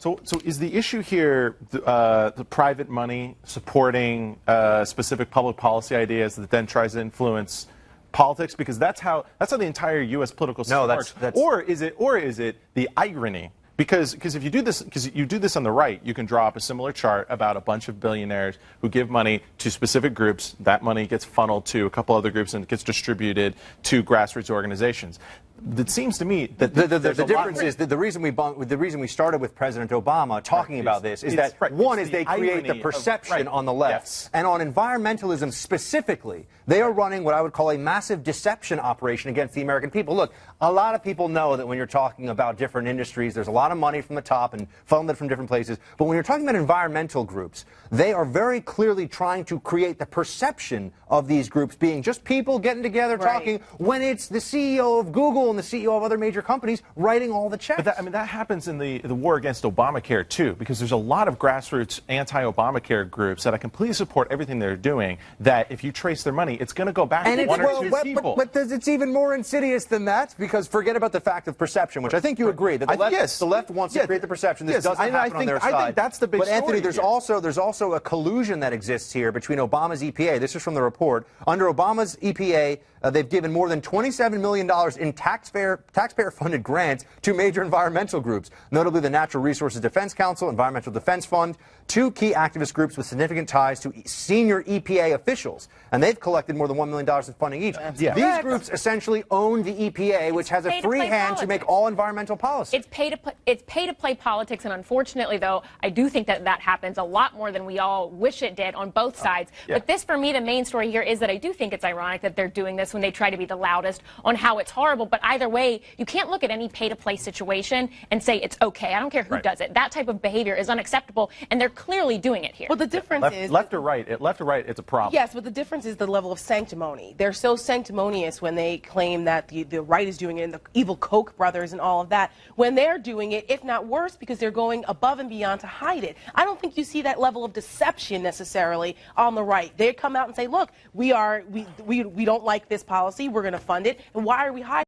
So is the issue here the private money supporting specific public policy ideas that then tries to influence politics? Because that's how the entire U.S. political system works. Or is it the irony? Because if you do this on the right, you can draw up a similar chart about a bunch of billionaires who give money to specific groups. That money gets funneled to a couple other groups and gets distributed to grassroots organizations. It seems to me that the difference is that the reason we started with President Obama talking about this is that one is they create the perception on the left, and on environmentalism specifically, they are running what I would call a massive deception operation against the American people. Look, a lot of people know that when you're talking about different industries, there's a lot of money from the top and funneled from different places. But when you're talking about environmental groups, they are very clearly trying to create the perception of these groups being just people getting together talking, when it's the CEO of Google and the CEO of other major companies writing all the checks. But that happens in the war against Obamacare too, because there's a lot of grassroots anti-Obamacare groups that I completely support everything they're doing. That if you trace their money, it's going to go back to one or two people. But it's even more insidious than that, because forget about the fact of perception, which I think you agree that the left wants to create the perception. This doesn't happen on their side. I think that's the big story. But Anthony, there's here. also a collusion that exists here between Obama's EPA. This is from the report. Under Obama's EPA, they've given more than $27 million in taxpayer-funded grants to major environmental groups, notably the Natural Resources Defense Council, Environmental Defense Fund, two key activist groups with significant ties to senior EPA officials. And they've collected more than $1 million in funding each. These groups essentially own the EPA, which has a free hand to make all environmental policy. It's pay to play politics, and unfortunately, though, I do think that happens a lot more than we all wish it did on both sides. But this, for me, the main story here is that I do think it's ironic that they're doing this when they try to be the loudest on how it's horrible. But either way, you can't look at any pay-to-play situation and say it's okay. I don't care who does it. That type of behavior is unacceptable, and they're clearly doing it here. Well, the difference is left or right, it's a problem. Yes, but the difference is the level of sanctimony. They're so sanctimonious when they claim that the right is doing it, and the evil Koch brothers and all of that, when they're doing it, if not worse, because they're going above and beyond to hide it. I don't think you see that level of deception necessarily on the right. They come out and say, look, we don't like this policy, we're going to fund it, and why are we hiding?